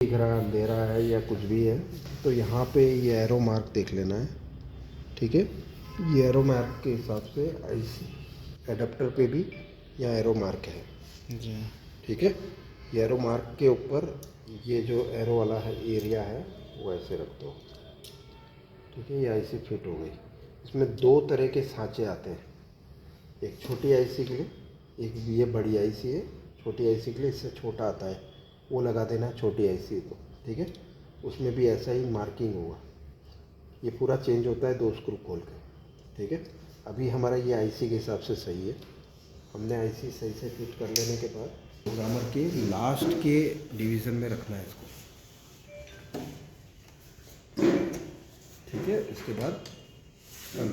दिख रहा है, अंधेरा है या कुछ भी है तो यहाँ पे ये एरो मार्क देख लेना है, ठीक है। ये एरो मार्क के हिसाब से आईसी एडाप्टर पे भी यहाँ एरो मार्क है जी। ठीक है। ये एरो मार्क के ऊपर ये जो एरो वाला है एरिया है वो ऐसे रख दो, ठीक है। ये आईसी फिट हो गई। इसमें दो तरह के सांचे आते हैं, एक छोटी आईसी के लिए, एक ये बड़ी आईसी है। छोटी आईसी के लिए इससे छोटा आता है, वो लगा देना छोटी आईसी को, ठीक है। उसमें भी ऐसा ही मार्किंग होगा। ये पूरा चेंज होता है 2 स्क्रू खोल के, ठीक है। अभी हमारा ये आईसी के हिसाब से सही है। हमने आईसी सही से फिट कर लेने के बाद प्रोग्रामर के लास्ट के डिवीज़न में रखना है इसको, ठीक है। इसके बाद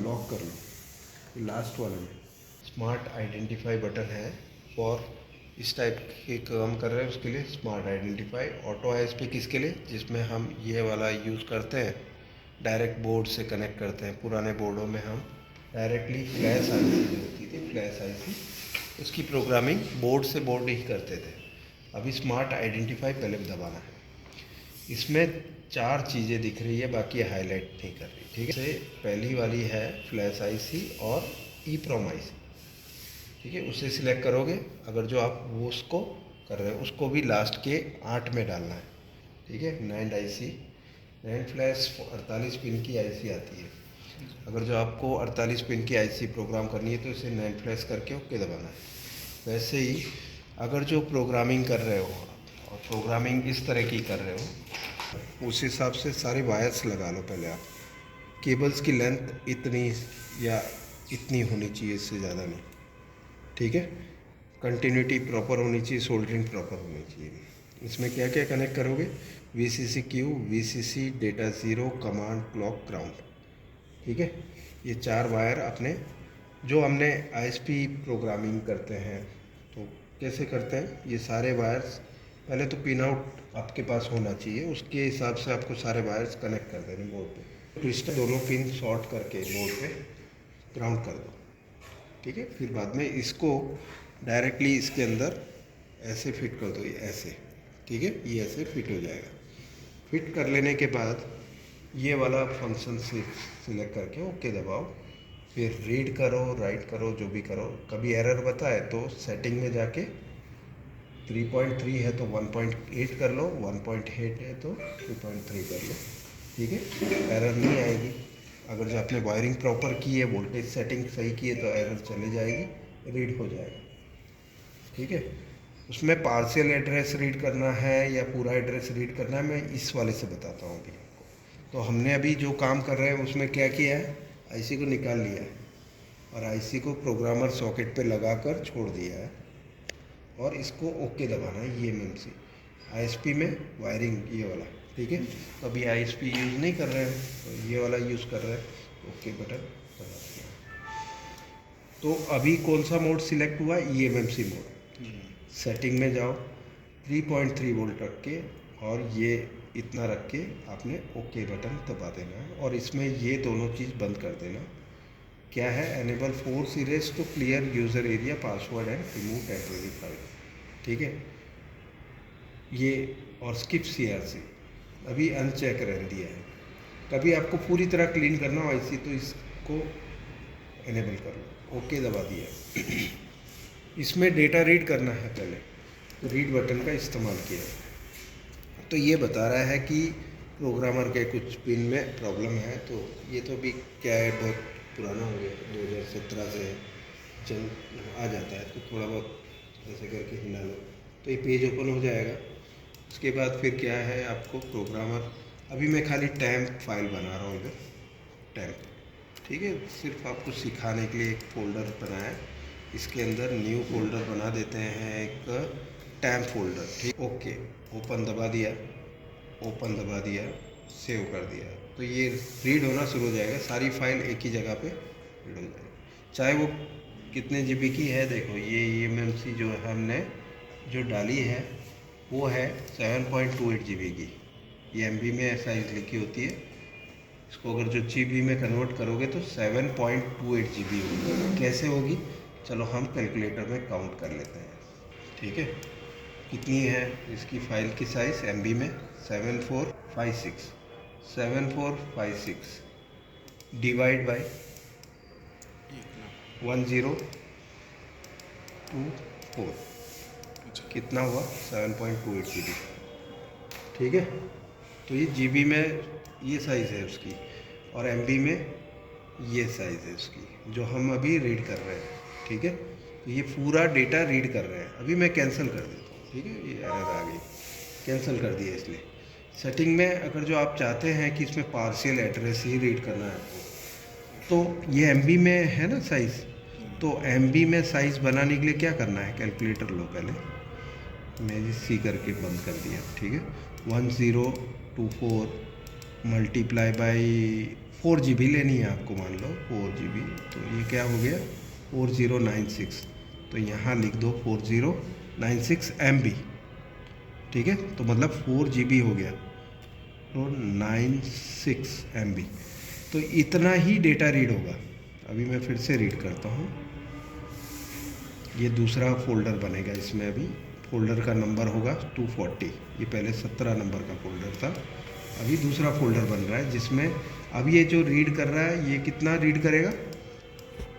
लॉक कर लो लास्ट वाले में। स्मार्ट आइडेंटिफाई बटन है और इस टाइप के काम कर रहे हैं उसके लिए स्मार्ट आइडेंटिफाई। ऑटो आईएसपी किसके लिए, जिसमें हम ये वाला यूज़ करते हैं, डायरेक्ट बोर्ड से कनेक्ट करते हैं। पुराने बोर्डों में हम डायरेक्टली फ्लैश आईसी जो होती थी, फ्लैश आईसी, उसकी प्रोग्रामिंग बोर्ड से बोर्ड ही करते थे। अभी स्मार्ट आइडेंटिफाई पहले दबाना है। इसमें 4 चीज़ें दिख रही है, बाकी हाईलाइट नहीं कर रही, ठीक है। पहली वाली है फ्लैश आईसी और EEPROM आईसी, ठीक है। उसे सिलेक्ट करोगे, अगर जो आप वो उसको कर रहे हो उसको भी लास्ट के 8 में डालना है, ठीक है। NAND IC, NAND flash 48 pin की आईसी आती है। अगर जो आपको 48 पिन की आईसी प्रोग्राम करनी है तो इसे नैंड फ्लैश करके ओके दबाना है। वैसे ही अगर जो प्रोग्रामिंग कर रहे हो और प्रोग्रामिंग इस तरह की कर रहे हो, उस हिसाब से सारे वायर्स लगा लो पहले आप। केबल्स की लेंथ इतनी या इतनी होनी चाहिए, इससे ज़्यादा नहीं, ठीक है। कंटिन्यूटी प्रॉपर होनी चाहिए, सोल्डरिंग प्रॉपर होनी चाहिए। इसमें क्या क्या कनेक्ट करोगे, VCC Q, VCC data zero, command, clock, ground, ठीक है। ये 4 वायर अपने जो हमने ISP प्रोग्रामिंग करते हैं तो कैसे करते हैं, ये सारे वायर्स पहले तो पिन आउट आपके पास होना चाहिए, उसके हिसाब से आपको सारे वायर्स कनेक्ट कर देने बोर्ड पे। ट्विस्टर दोनों पिन शॉर्ट करके बोर्ड पे ग्राउंड कर दो, ठीक है। फिर बाद में इसको डायरेक्टली इसके अंदर ऐसे फिट कर दो, ये ऐसे, ठीक है। ये ऐसे फिट हो जाएगा। फिट कर लेने के बाद ये वाला फंक्शन से सिलेक्ट करके ओके दबाओ। फिर रीड करो, राइट करो, जो भी करो। कभी एरर बताए तो सेटिंग में जाके 3.3 है तो 1.8 कर लो, 1.8 है तो 2.3 कर लो, ठीक है। एरर नहीं आएगी। अगर जो आपने वायरिंग प्रॉपर की है, वोल्टेज सेटिंग सही की है तो एरर चली जाएगी, रीड हो जाएगा, ठीक है। उसमें पार्शियल एड्रेस रीड करना है या पूरा एड्रेस रीड करना है, मैं इस वाले से बताता हूँ अभी आपको। तो हमने अभी जो काम कर रहे हैं उसमें क्या किया है, आईसी को निकाल लिया है और आईसी को प्रोग्रामर सॉकेट पे लगाकर छोड़ दिया है और इसको ओके दबाना है। ये MMC ISP में वायरिंग ये वाला, ठीक है। तो अभी ISP यूज़ नहीं कर रहे हैं तो ये वाला यूज़ कर रहे हैं, ओके बटन दबा दिया। तो अभी कौन सा मोड सिलेक्ट हुआ, EMMC मोड। सेटिंग में जाओ, 3.3 वोल्ट रख के और ये इतना रख के आपने ओके बटन दबा देना है और इसमें ये दोनों चीज़ बंद कर देना। क्या है, enable force erase to clear user area password and remove temporary file, ठीक है। ये और स्किप CRC अभी अनचेक रहने दिया है। कभी आपको पूरी तरह क्लीन करना हो आईसी तो इसको एनेबल कर लो, ओके दबा दिया। इसमें डेटा रीड करना है, पहले तो रीड बटन का इस्तेमाल किया। तो ये बता रहा है कि प्रोग्रामर के कुछ पिन में प्रॉब्लम है। तो ये तो भी क्या है, बहुत पुराना हो गया, 2017 से चल आ जाता है। तो थोड़ा बहुत ऐसे करके हिला लो तो ये पेज ओपन हो जाएगा। उसके बाद फिर क्या है, आपको प्रोग्रामर, अभी मैं खाली टैम्प फाइल बना रहा हूँ इधर, टैम्प, ठीक है। सिर्फ आपको सिखाने के लिए एक फ़ोल्डर बनाया है, इसके अंदर न्यू फोल्डर बना देते हैं, एक टैम्प फोल्डर, ठीक। ओके, ओपन दबा दिया, ओपन दबा दिया, सेव कर दिया, तो ये रीड होना शुरू हो जाएगा। सारी फाइल एक ही जगह पे रीड हो जाएगी, चाहे वो कितने GB की है। देखो ये MMC जो हमने जो डाली है वो है 7.28 GB की। ये MB में साइज लिखी होती है, इसको अगर जो GB में कन्वर्ट करोगे तो 7.28 GB होगी। कैसे होगी, चलो हम कैलकुलेटर में काउंट कर लेते हैं, ठीक है। कितनी है इसकी फ़ाइल की साइज़ MB में, 7456 7456 डिवाइड बाय 1024 कितना हुआ 7.28 GB। ठीक है, तो ये GB में ये साइज़ है उसकी और MB में ये साइज़ है उसकी जो हम अभी रीड कर रहे हैं। ठीक है, तो ये पूरा डेटा रीड कर रहे हैं। अभी मैं कैंसिल कर देता हूँ। ठीक है, ये एरर आ गई, कैंसिल कर दिया इसलिए। सेटिंग में अगर जो आप चाहते हैं कि इसमें पार्शियल एड्रेस ही रीड करना है आपको, तो ये MB में है ना साइज़, तो MB में साइज़ बनाने के लिए क्या करना है, कैलकुलेटर लो पहले। मैं सी करके बंद कर दिया। ठीक है, 1024 मल्टीप्लाई बाई 4 GB लेनी है आपको, मान लो 4 GB, तो ये क्या हो गया 4096, तो यहाँ लिख दो 4096 MB। ठीक है, तो मतलब 4 GB हो गया, तो 96 MB, तो इतना ही डेटा रीड होगा। अभी मैं फिर से रीड करता हूँ। ये दूसरा फोल्डर बनेगा इसमें, अभी फोल्डर का नंबर होगा 240, ये पहले 17 नंबर का फोल्डर था, अभी दूसरा फोल्डर बन रहा है जिसमें अब ये जो रीड कर रहा है ये कितना रीड करेगा,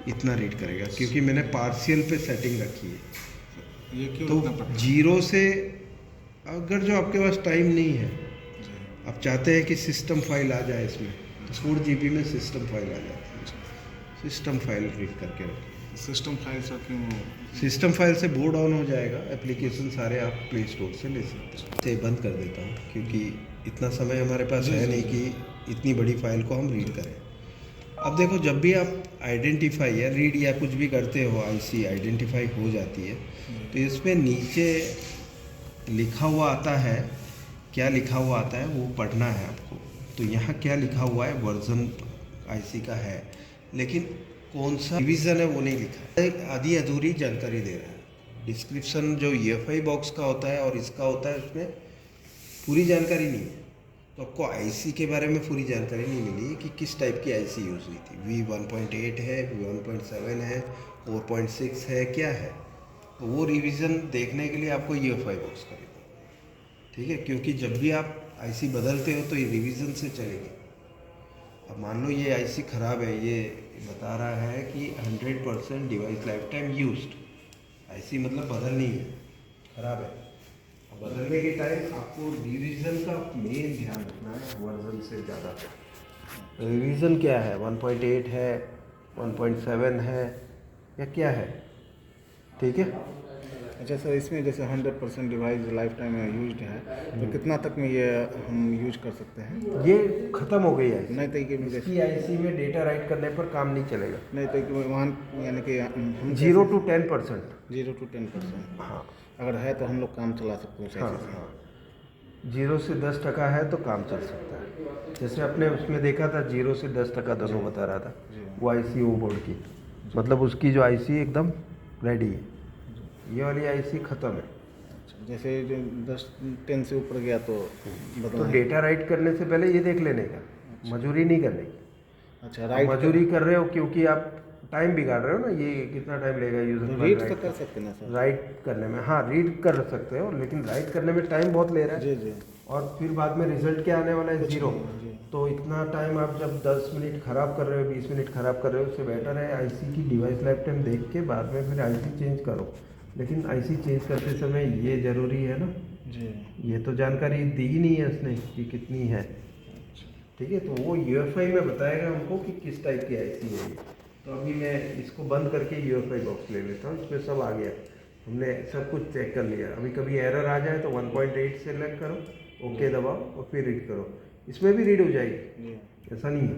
इतना रीड करेगा, क्योंकि मैंने पार्शियल पे सेटिंग रखी है। ये क्यों तो जीरो से, अगर जो आपके पास टाइम नहीं है, आप चाहते हैं कि सिस्टम फाइल आ जाए इसमें, तो 4 GB में सिस्टम फाइल आ जाती है। सिस्टम फाइल रीड करके रखो। सिस्टम फाइल से क्यों? सिस्टम फाइल से बोर्ड ऑन हो जाएगा, एप्लीकेशन सारे आप प्ले स्टोर से ले सकते हैं। तो बंद कर देता हूँ क्योंकि इतना समय हमारे पास है नहीं कि इतनी बड़ी फाइल को हम रीड करें। अब देखो, जब भी आप आइडेंटिफाई या रीड या कुछ भी करते हो, IC आइडेंटिफाई हो जाती है, तो इसमें नीचे लिखा हुआ आता है, क्या लिखा हुआ आता है वो पढ़ना है आपको। तो यहाँ क्या लिखा हुआ है, वर्जन IC का है, लेकिन कौन सा डिवीज़न है वो नहीं लिखा है, आधी अधूरी जानकारी दे रहा है। डिस्क्रिप्शन जो EFI बॉक्स का होता है और इसका होता है, उसमें पूरी जानकारी नहीं है। तो आपको IC के बारे में पूरी जानकारी नहीं मिली कि किस टाइप की IC यूज़ हुई थी, V1.8 है, V1.7 है, 4.6 है, क्या है। तो वो रिवीजन देखने के लिए आपको EFI बॉक्स करेगा। ठीक है, क्योंकि जब भी आप IC बदलते हो तो ये रिवीजन से चलेगी। अब मान लो ये IC ख़राब है, ये बता रहा है कि 100% device life time used, IC मतलब बदलनी है, ख़राब है। बदलने के टाइम आपको रिवीजन का मेन ध्यान रखना है, वर्जन से ज़्यादा। रिवीजन क्या है, 1.8 है, 1.7 है, या क्या है। ठीक है, अच्छा सर, इसमें जैसे 100% डिवाइस लाइफ टाइम में यूज्ड है, तो कितना तक में ये हम यूज कर सकते हैं? ये ख़त्म हो गई है। नहीं तो कि इसकी IC में डेटा राइट करने पर काम नहीं चलेगा। नहीं तो कि वहाँ यानी कि हम 0 to 10%। 0 to 10%, हाँ, अगर है तो हम लोग काम चला सकते हैं। हाँ, हाँ, 0 से 10% है तो काम चल सकता है। जैसे अपने उसमें देखा था 0 से 10% दोनों बता रहा था, वो IC वो बोर्ड की, मतलब उसकी जो IC एकदम रेडी है। ये वाली IC ख़त्म है। जैसे 10 से ऊपर गया तो डेटा राइट करने से पहले ये देख लेने का, मजूरी नहीं करने की। अच्छा, राइट मजूरी कर रहे हो क्योंकि आप टाइम बिगाड़ रहे हो ना, ये कितना टाइम लेगा यूजर रीड तो कर सकते हैं ना सर? राइट करने में, हाँ रीड कर सकते हो, लेकिन राइट करने में टाइम बहुत ले रहा है। जी जी। और फिर बाद में रिजल्ट क्या आने वाला है, 0। तो इतना टाइम आप जब 10 मिनट ख़राब कर रहे हो, 20 मिनट ख़राब कर रहे हो, उससे बेटर है IC की डिवाइस लाइफ टाइम देख के बाद में फिर IC चेंज करो। लेकिन IC चेंज करते समय ये ज़रूरी है ना जी, ये तो जानकारी दी ही नहीं है उसने कि कितनी है। ठीक है, तो वो UFI में बताएगा हमको कि किस टाइप की IC है ये। तो अभी मैं इसको बंद करके UFI बॉक्स ले लेता हूँ, इसमें सब आ गया, हमने सब कुछ चेक कर लिया। अभी कभी एरर आ जाए तो 1.8 सेलेक्ट करो, ओके दबाओ और फिर रीड करो, इसमें भी रीड हो जाएगी, ऐसा नहीं है।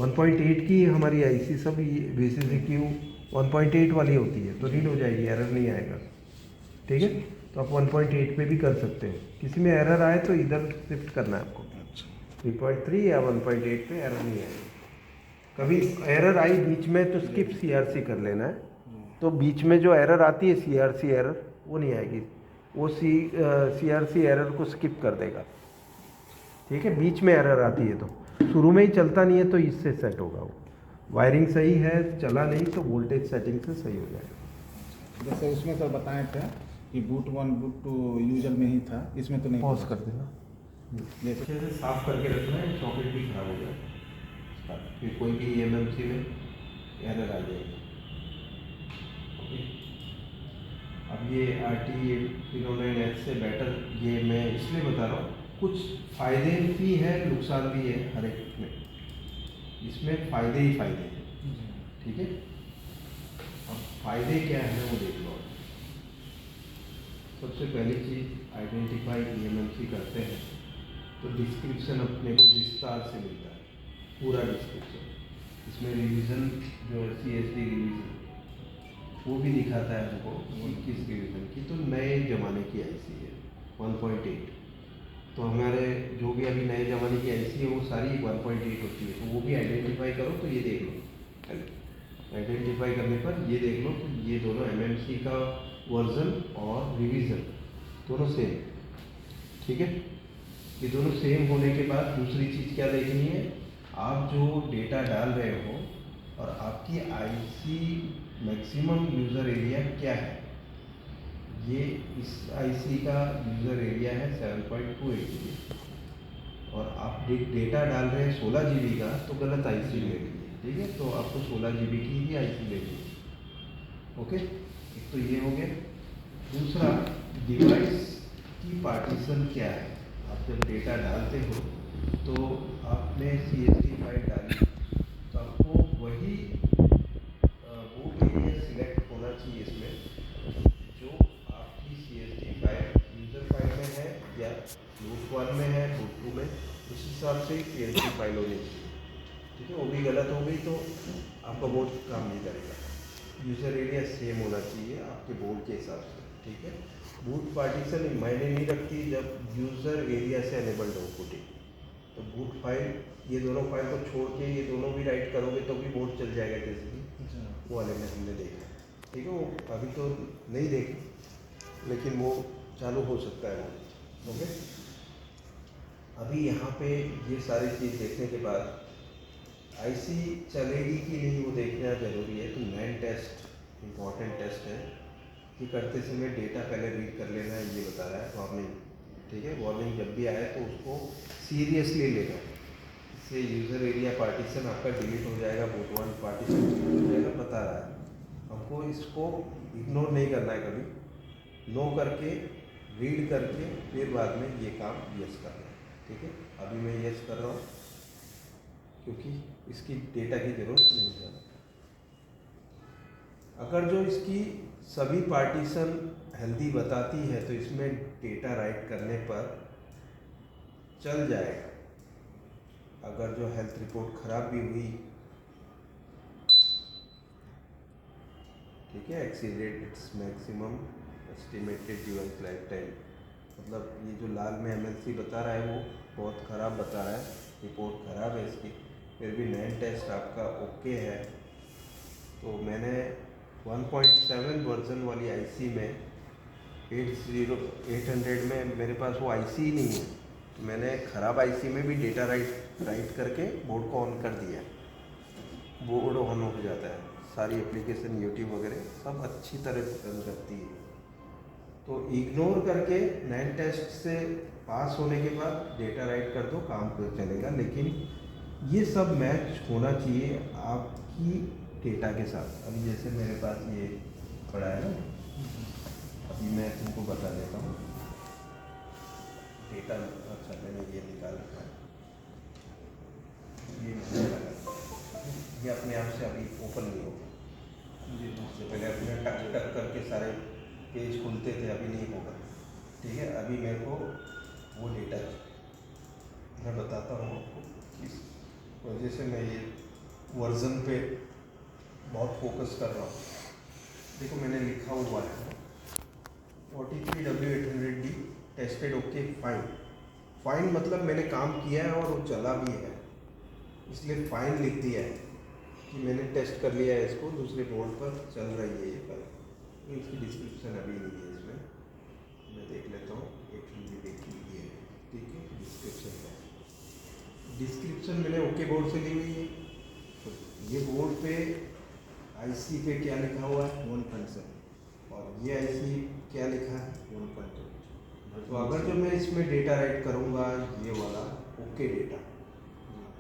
1.8 की हमारी IC सब VCQ 1.8 वाली होती है, तो रीड हो जाएगी, एरर नहीं आएगा। ठीक है, तो आप 1.8 पे भी कर सकते हो। किसी में एरर आए तो इधर शिफ्ट करना है आपको, 3.3 या 1.8 पे एरर नहीं आएगी। कभी एरर आई बीच में तो स्किप CRC कर लेना है, तो बीच में जो एरर आती है CRC एरर वो नहीं आएगी, वो CRC एरर को स्किप कर देगा। ठीक है, बीच में एरर आती है तो शुरू में ही चलता नहीं है तो इससे सेट होगा। वो वायरिंग सही है, चला नहीं तो वोल्टेज सेटिंग से सही हो जाएगा। जैसे उसमें सर बताए थे कि बूट 1 बूट 2 यूजर में ही था, इसमें तो नहीं। पॉज कर देना, नहीं तो अच्छे से साफ करके रखना है, सॉकेट भी खराब हो जाए, फिर कोई भी EMMC में एरर आ जाएगी। ओके, अब ये RT809H से बेटर, ये मैं इसलिए बता रहा हूँ, कुछ फ़ायदे भी है, नुकसान भी है हर एक में, इसमें फ़ायदे ही फ़ायदे हैं। ठीक है, अब फ़ायदे क्या है वो देख लो। सबसे पहली चीज़, आइडेंटिफाई EMMC करते हैं तो डिस्क्रिप्शन अपने को विस्तार से मिलता है, पूरा डिस्क्रिप्शन। इसमें रिवीजन जो है CSD रिवीजन वो भी दिखाता है हमको कि किस रिवीजन की, तो नए ज़माने की IC है 1.8। तो हमारे जो भी अभी नए ज़माने की IC है वो सारी 1.8 होती है, तो वो भी आइडेंटिफाई करो तो ये देख लो। आइडेंटिफाई करने पर ये देख लो कि ये दोनों MMC का वर्जन और रिवीजन दोनों सेम। ठीक है, ये दोनों सेम होने के बाद दूसरी चीज़ क्या देखनी है, आप जो डेटा डाल रहे हो और आपकी IC मैक्सिमम यूज़र एरिया क्या है। ये इस IC का यूज़र एरिया है 7.28 GB, और आप डेटा डाल रहे हैं 16 GB का, तो गलत IC ले लीजिए। ठीक है, तो आपको 16 GB की ही IC लेनी है। ओके, एक तो ये हो गया। दूसरा, डिवाइस की पार्टीशन क्या है। आप जब डेटा डालते हो तो आपने CSD फाइल डाली, तो आपको वही वो एरिया सिलेक्ट होना चाहिए इसमें जो आपकी CSD फाइल यूज़र फाइल में है या रूट 1 में है, रूट 2 में, उस हिसाब से CSD फाइल होनी चाहिए। ठीक है, वो भी गलत हो गई तो आपका बोर्ड काम नहीं करेगा। यूज़र एरिया सेम होना चाहिए आपके बोर्ड के हिसाब से। ठीक है, बूट पार्टीशन मायने नहीं रखती जब यूज़र एरिया से अनेबल्ड हो फुटिंग, तो बूट फाइल, ये दोनों फाइल को छोड़ के ये दोनों भी राइट करोगे तो भी बोर्ड चल जाएगा, जैसे कि वो वाले में हमने देखा। ठीक है, वो अभी तो नहीं देखे, लेकिन वो चालू हो सकता है वो। ओके, अभी यहाँ पे ये सारी चीज़ देखने के बाद IC चलेगी कि नहीं वो देखना ज़रूरी है। तो मैन टेस्ट इम्पॉर्टेंट टेस्ट है कि करते समय डेटा पहले रीड कर लेना है, ये बता रहा है वार्निंग। ठीक है, वार्निंग जब भी आए तो उसको सीरियसली लेना है। इससे यूज़र एरिया पार्टीशन आपका डिलीट हो जाएगा, बूट 1 पार्टीशन डिलीट हो जाएगा, बता रहा है हमको। इसको इग्नोर नहीं करना है कभी, नो करके रीड करके फिर बाद में ये काम यस करना है। ठीक है, अभी मैं यस कर रहा हूँ क्योंकि इसकी डेटा की ज़रूरत नहीं है। अगर जो इसकी सभी पार्टीशन हेल्दी बताती है तो इसमें डेटा राइट करने पर चल जाएगा। अगर जो हेल्थ रिपोर्ट ख़राब भी हुई, ठीक है, exceeded its maximum estimated device life time, मतलब ये जो लाल में MLC बता रहा है वो बहुत ख़राब बता रहा है, रिपोर्ट ख़राब है इसकी, फिर भी नैन टेस्ट आपका ओके है। तो मैंने 1.7 वर्जन वाली IC में 800 में मेरे पास वो IC ही नहीं है, तो मैंने ख़राब IC में भी डेटा राइट करके बोर्ड को ऑन कर दिया, बोर्ड ऑन हो जाता है, सारी एप्लीकेशन YouTube वगैरह सब अच्छी तरह रन करती है। तो इग्नोर करके नैन टेस्ट से पास होने के बाद डेटा राइट कर दो, काम फिर चलेगा। लेकिन ये सब मैच होना चाहिए आपकी डेटा के साथ। अभी जैसे मेरे पास ये पड़ा है ना, अभी मैं तुमको बता देता हूँ डेटा। अच्छा, मैंने ये निकाल रखा है, ये मैंने लगा, ये अपने आप से अभी ओपन नहीं होगा। उससे पहले अपने टक टक करके सारे पेज खुलते थे, अभी नहीं होगा। ठीक है, अभी मेरे को वो डेटा मैं बताता हूँ आपको किस वजह से मैं ये वर्जन पे बहुत फोकस कर रहा हूँ। देखो मैंने लिखा हुआ है 43W800D tested okay fine. Fine मतलब मैंने काम किया है और वो चला भी है, इसलिए फाइन लिख दिया है कि मैंने टेस्ट कर लिया है, इसको दूसरे बोर्ड पर चल रही है ये फाइल। तो इसकी डिस्क्रिप्शन अभी नहीं है इसमें, मैं देख लेता हूँ, 800 देख लीजिए। ठीक है, डिस्क्रिप्शन मैंने ओके बोर्ड से ली हुई है। तो ये बोर्ड पे IC पे क्या लिखा हुआ है 1.7, और ये IC क्या लिखा है 1.8। तो अगर जो मैं इसमें डेटा राइट करूँगा ये वाला ओके डेटा,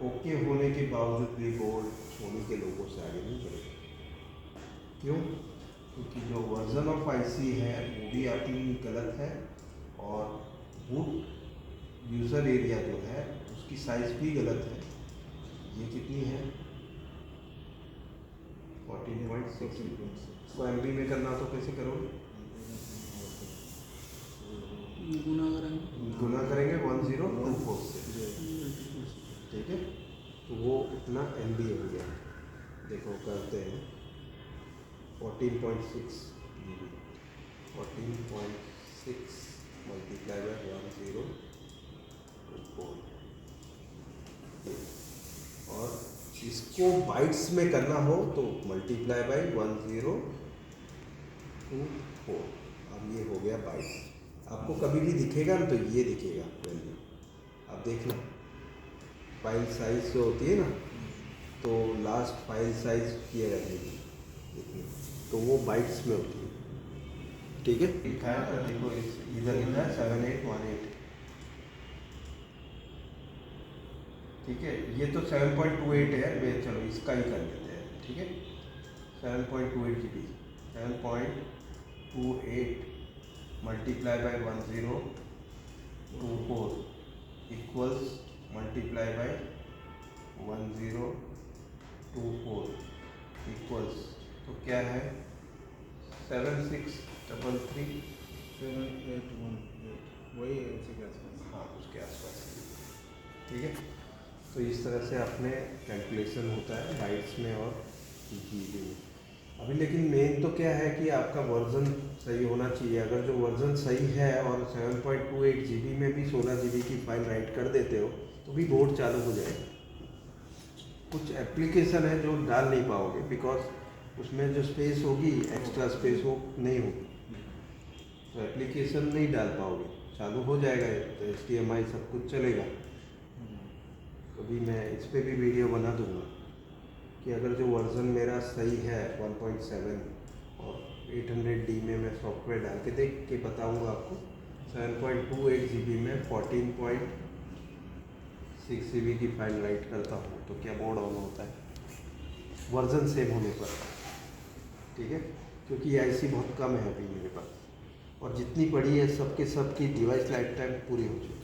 ओके होने के बावजूद भी बोर्ड सोनी के लोगों से आगे नहीं बढ़ेगा। क्यों? क्योंकि जो वर्जन ऑफ आईसी है वो भी अपनी गलत है और बूट यूज़र एरिया जो है उसकी साइज़ भी गलत है। ये कितनी है? 14.6। इसको एमबी में करना तो कैसे करोगे? गुना करेंगे 1024 से, ठीक है। तो वो इतना एमबी हो गया। देखो करते हैं 14.6 GB, 14.6 मल्टीप्लाई बाय 1024, और इसको बाइट्स में करना हो तो मल्टीप्लाई बाय 1024। अब ये हो गया बाइट्स। आपको कभी भी दिखेगा ना तो ये दिखेगा वैल्यू। अब देखना फाइल साइज जो होती है ना, तो लास्ट फाइल साइज ये रहेगी, तो वो बाइट्स में होती है, ठीक है। लिखा है तो देखो इधर लिखा है 7818, ठीक है। ये तो 7.28 है, वे चलो इसका ही कर लेते हैं, ठीक है। 7.28 GB, 7.28 multiply by 1024 equals multiply by 1024 equals, तो क्या है 7633, 7818 वही है इसी के आसपास। हाँ उसके आसपास, ठीक है। तो इस तरह से अपने कैलकुलेशन होता है बाइट्स में और जीबी में। अभी लेकिन मेन तो क्या है कि आपका वर्जन सही होना चाहिए। अगर जो वर्जन सही है और 7.28 GB में भी 16 GB की फाइल राइट कर देते हो तो भी बोर्ड चालू हो जाएगा। कुछ एप्लीकेशन है जो डाल नहीं पाओगे बिकॉज उसमें जो स्पेस होगी एक्स्ट्रा स्पेस वो नहीं होगी, तो एप्लीकेशन नहीं डाल पाओगे। चालू हो जाएगा तो HDMI सब कुछ चलेगा। कभी मैं इस पर भी वीडियो बना दूंगा कि अगर जो वर्ज़न मेरा सही है 1.7 और 800D में मैं सॉफ्टवेयर डाल के देख के बताऊंगा आपको 7.28 GB में 14.6 GB की फाइल राइट करता हूँ तो क्या बोर्ड ऑन होता है वर्ज़न सेम होने पर, ठीक है। क्योंकि आईसी बहुत कम है अभी मेरे पास और जितनी पड़ी है सबकी डिवाइस लाइफ टाइम पूरी हो चुकी है।